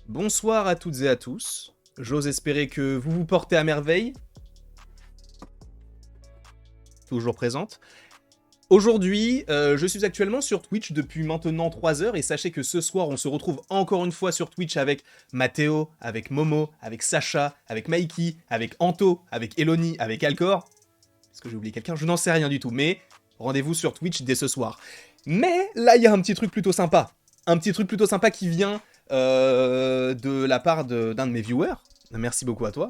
Bonsoir à toutes et à tous. J'ose espérer que vous vous portez à merveille. Toujours présente. Aujourd'hui, je suis actuellement sur Twitch depuis maintenant 3 heures et sachez que ce soir, on se retrouve encore une fois sur Twitch avec Mathéo, avec Momo, avec Sacha, avec Mikey, avec Anto, avec Eloni, avec Alcor. Est-ce que j'ai oublié quelqu'un? Je n'en sais rien du tout, mais rendez-vous sur Twitch dès ce soir. Mais là, il y a un petit truc plutôt sympa. Un petit truc plutôt sympa qui vient de la part d'un de mes viewers. Merci beaucoup à toi,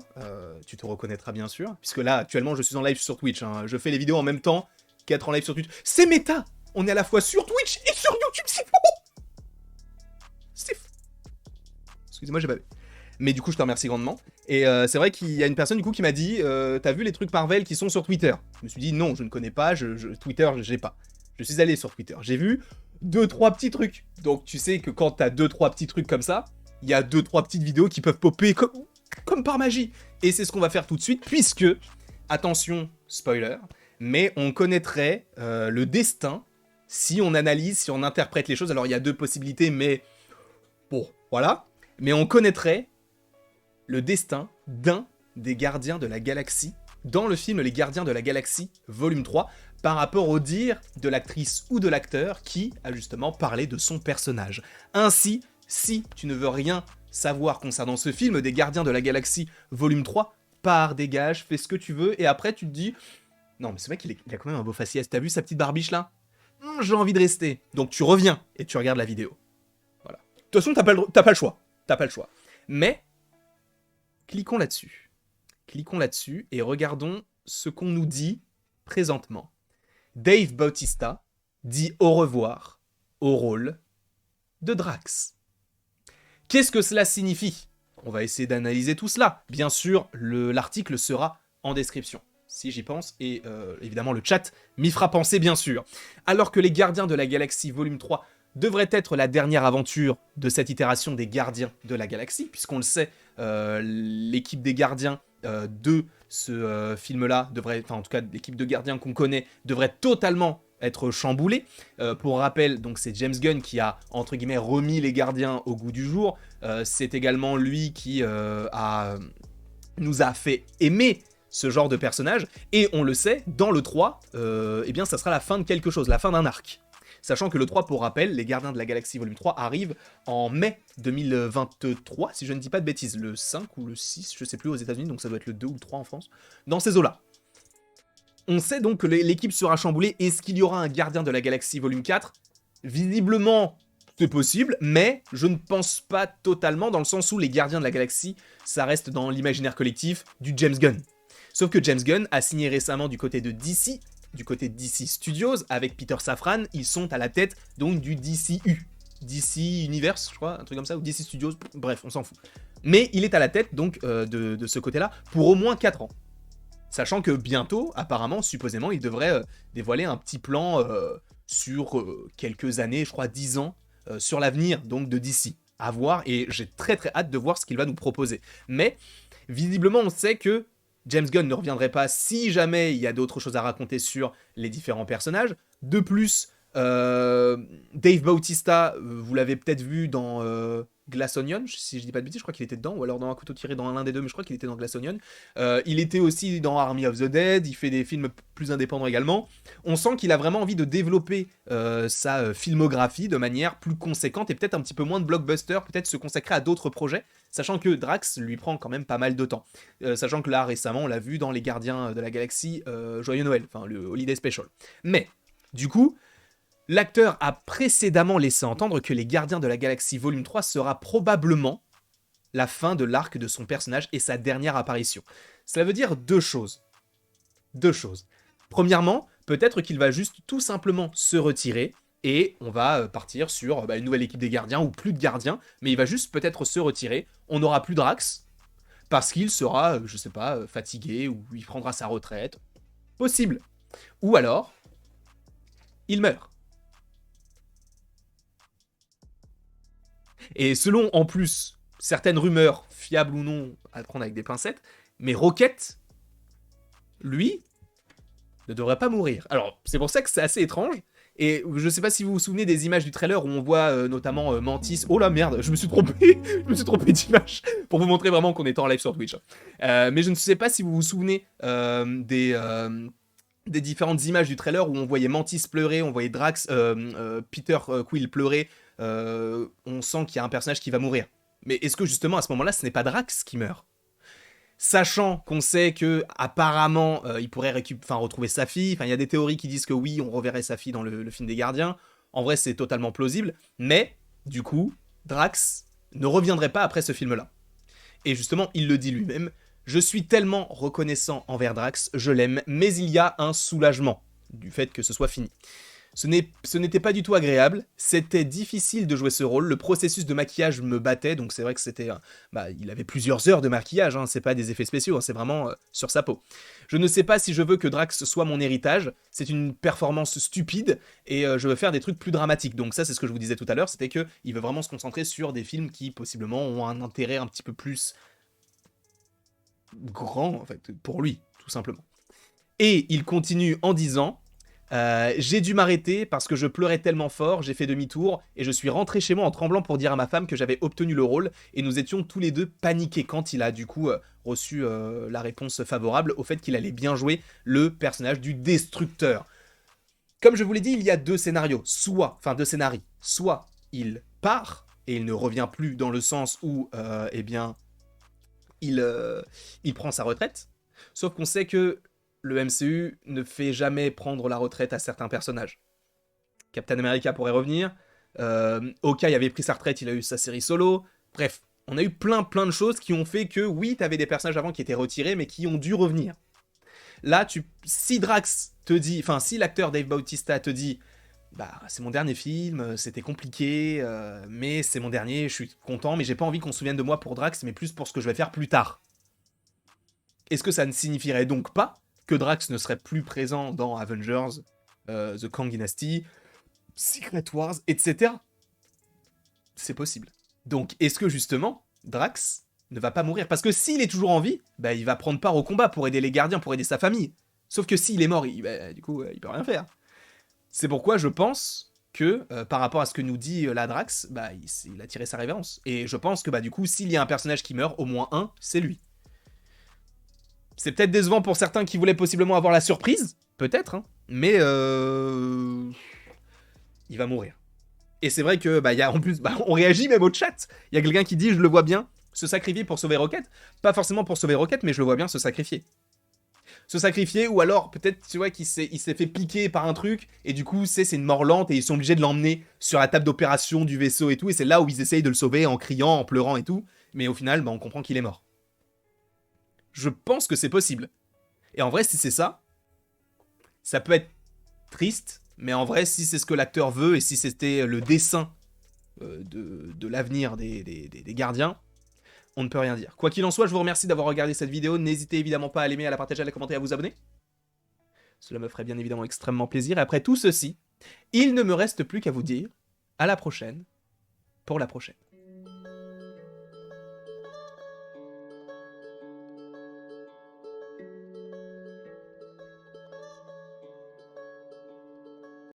tu te reconnaîtras bien sûr, puisque là, actuellement, je suis en live sur Twitch, hein. Je fais les vidéos en même temps qu'être en live sur Twitch. C'est méta. On est à la fois sur Twitch et sur YouTube, c'est fou. C'est fou. Excusez-moi, j'ai bavé. Mais du coup, je te remercie grandement. Et c'est vrai qu'il y a une personne du coup qui m'a dit t'as vu les trucs Marvel qui sont sur Twitter? Je me suis dit non, je ne connais pas, Twitter, je l'ai pas. Je suis allé sur Twitter, j'ai vu 2-3 petits trucs. Donc tu sais que quand t'as 2-3 petits trucs comme ça, il y a 2-3 petites vidéos qui peuvent popper comme par magie. Et c'est ce qu'on va faire tout de suite, puisque, attention, spoiler, mais on connaîtrait le destin si on analyse, si on interprète les choses. Alors il y a 2 possibilités, mais bon, voilà. Mais on connaîtrait le destin d'un des gardiens de la galaxie dans le film Les Gardiens de la Galaxie, volume 3, par rapport au dire de l'actrice ou de l'acteur qui a justement parlé de son personnage. Ainsi, si tu ne veux rien savoir concernant ce film des Gardiens de la Galaxie, volume 3, pars, dégage, fais ce que tu veux, et après tu te dis « Non, mais ce mec, il a quand même un beau faciès, t'as vu sa petite barbiche là J'ai envie de rester. » Donc tu reviens et tu regardes la vidéo. Voilà. De toute façon, t'as pas le choix. T'as pas le choix. Mais, cliquons là-dessus. Cliquons là-dessus et regardons ce qu'on nous dit présentement. Dave Bautista dit au revoir au rôle de Drax. Qu'est-ce que cela signifie? On va essayer d'analyser tout cela. Bien sûr, l'article sera en description, si j'y pense, et évidemment le chat m'y fera penser, bien sûr. Alors que les Gardiens de la Galaxie volume 3 devrait être la dernière aventure de cette itération des Gardiens de la Galaxie, puisqu'on le sait, l'équipe des Gardiens de ce film-là devrait, enfin en tout cas l'équipe de gardiens qu'on connaît, devrait totalement être chamboulée. Pour rappel, donc c'est James Gunn qui a entre guillemets remis les gardiens au goût du jour. C'est également lui qui nous a fait aimer ce genre de personnage. Et on le sait, dans le 3, eh bien ça sera la fin de quelque chose, la fin d'un arc. Sachant que le 3, pour rappel, les Gardiens de la Galaxie volume 3 arrive en mai 2023, si je ne dis pas de bêtises, le 5 ou le 6, je sais plus, aux États-Unis, donc ça doit être le 2 ou le 3 en France, dans ces eaux-là. On sait donc que l'équipe sera chamboulée. Est-ce qu'il y aura un Gardien de la Galaxie volume 4? Visiblement, c'est possible, mais je ne pense pas totalement, dans le sens où les Gardiens de la Galaxie, ça reste dans l'imaginaire collectif du James Gunn. Sauf que James Gunn a signé récemment du côté de DC, du côté de DC Studios, avec Peter Safran, ils sont à la tête donc du DCU. DC Universe, je crois, un truc comme ça, ou DC Studios, bref, on s'en fout. Mais il est à la tête donc de ce côté-là pour au moins 4 ans. Sachant que bientôt, apparemment, supposément, il devrait dévoiler un petit plan sur quelques années, je crois 10 ans, sur l'avenir donc de DC. À voir, et j'ai très très hâte de voir ce qu'il va nous proposer. Mais, visiblement, on sait que James Gunn ne reviendrait pas si jamais il y a d'autres choses à raconter sur les différents personnages. De plus, Dave Bautista, vous l'avez peut-être vu dans Glass Onion, si je dis pas de bêtises, je crois qu'il était dedans, ou alors dans Un couteau tiré dans l'un des deux, mais je crois qu'il était dans Glass Onion. Il était aussi dans Army of the Dead, il fait des films plus indépendants également. On sent qu'il a vraiment envie de développer sa filmographie de manière plus conséquente et peut-être un petit peu moins de blockbuster, peut-être se consacrer à d'autres projets, sachant que Drax lui prend quand même pas mal de temps. Sachant que là, récemment, on l'a vu dans Les Gardiens de la Galaxie, Joyeux Noël, enfin le Holiday Special. Mais, du coup, l'acteur a précédemment laissé entendre que Les Gardiens de la Galaxie volume 3 sera probablement la fin de l'arc de son personnage et sa dernière apparition. Cela veut dire 2 choses. 2 choses. Premièrement, peut-être qu'il va juste tout simplement se retirer et on va partir sur une nouvelle équipe des gardiens ou plus de gardiens, mais il va juste peut-être se retirer. On n'aura plus Drax parce qu'il sera, je sais pas, fatigué ou il prendra sa retraite. Possible. Ou alors, il meurt. Et selon, en plus, certaines rumeurs, fiables ou non, à prendre avec des pincettes, mais Rocket, lui, ne devrait pas mourir. Alors, c'est pour ça que c'est assez étrange, Et je sais pas si vous vous souvenez des images du trailer où on voit notamment Mantis. Oh la merde, je me suis trompé, je me suis trompé d'image pour vous montrer vraiment qu'on était en live sur Twitch. Mais je ne sais pas si vous vous souvenez des différentes images du trailer où on voyait Mantis pleurer, on voyait Peter Quill pleurer. On sent qu'il y a un personnage qui va mourir. Mais est-ce que justement à ce moment-là, ce n'est pas Drax qui meurt? Sachant qu'on sait que apparemment il pourrait retrouver sa fille, il y a des théories qui disent que oui, on reverrait sa fille dans le film des Gardiens. En vrai, c'est totalement plausible, mais du coup, Drax ne reviendrait pas après ce film-là. Et justement, il le dit lui-même, je suis tellement reconnaissant envers Drax, je l'aime, mais il y a un soulagement du fait que ce soit fini. Ce n'était pas du tout agréable, c'était difficile de jouer ce rôle, le processus de maquillage me battait, donc c'est vrai que c'était... il avait plusieurs heures de maquillage, hein, c'est pas des effets spéciaux, hein, c'est vraiment sur sa peau. Je ne sais pas si je veux que Drax soit mon héritage, c'est une performance stupide, et je veux faire des trucs plus dramatiques, donc ça c'est ce que je vous disais tout à l'heure, c'était qu'il veut vraiment se concentrer sur des films qui possiblement ont un intérêt un petit peu plus grand, en fait, pour lui, tout simplement. Et il continue en disant... j'ai dû m'arrêter parce que je pleurais tellement fort, j'ai fait demi-tour et je suis rentré chez moi en tremblant pour dire à ma femme que j'avais obtenu le rôle et nous étions tous les deux paniqués quand il a du coup reçu la réponse favorable au fait qu'il allait bien jouer le personnage du Destructeur. Comme je vous l'ai dit, il y a deux scénarios, deux scénarios, soit il part et il ne revient plus dans le sens où il prend sa retraite, sauf qu'on sait que le MCU ne fait jamais prendre la retraite à certains personnages. Captain America pourrait revenir, Hawkeye avait pris sa retraite, il a eu sa série solo, bref, on a eu plein de choses qui ont fait que, oui, t'avais des personnages avant qui étaient retirés, mais qui ont dû revenir. Là, si Drax te dit, si l'acteur Dave Bautista te dit, c'est mon dernier film, c'était compliqué, mais c'est mon dernier, je suis content, mais j'ai pas envie qu'on se souvienne de moi pour Drax, mais plus pour ce que je vais faire plus tard. Est-ce que ça ne signifierait donc pas que Drax ne serait plus présent dans Avengers, The Kang Dynasty, Secret Wars, etc. C'est possible. Donc, est-ce que justement, Drax ne va pas mourir? Parce que s'il est toujours en vie, il va prendre part au combat pour aider les gardiens, pour aider sa famille. Sauf que s'il est mort, du coup, il peut rien faire. C'est pourquoi je pense que, par rapport à ce que nous dit la Drax, il a tiré sa révérence. Et je pense que, du coup, s'il y a un personnage qui meurt, au moins un, c'est lui. C'est peut-être décevant pour certains qui voulaient possiblement avoir la surprise, peut-être, hein, mais il va mourir. Et c'est vrai que, y a, en plus, on réagit même au chat. Il y a quelqu'un qui dit, je le vois bien se sacrifier pour sauver Rocket. Pas forcément pour sauver Rocket, mais je le vois bien se sacrifier. Se sacrifier, ou alors peut-être, tu vois, qu'il s'est fait piquer par un truc, et du coup, c'est une mort lente, et ils sont obligés de l'emmener sur la table d'opération du vaisseau et tout, et c'est là où ils essayent de le sauver en criant, en pleurant et tout, mais au final, on comprend qu'il est mort. Je pense que c'est possible. Et en vrai, si c'est ça, ça peut être triste, mais en vrai, si c'est ce que l'acteur veut, et si c'était le dessin de l'avenir des gardiens, on ne peut rien dire. Quoi qu'il en soit, je vous remercie d'avoir regardé cette vidéo. N'hésitez évidemment pas à l'aimer, à la partager, à la commenter, à vous abonner. Cela me ferait bien évidemment extrêmement plaisir. Et après tout ceci, il ne me reste plus qu'à vous dire à la prochaine pour la prochaine.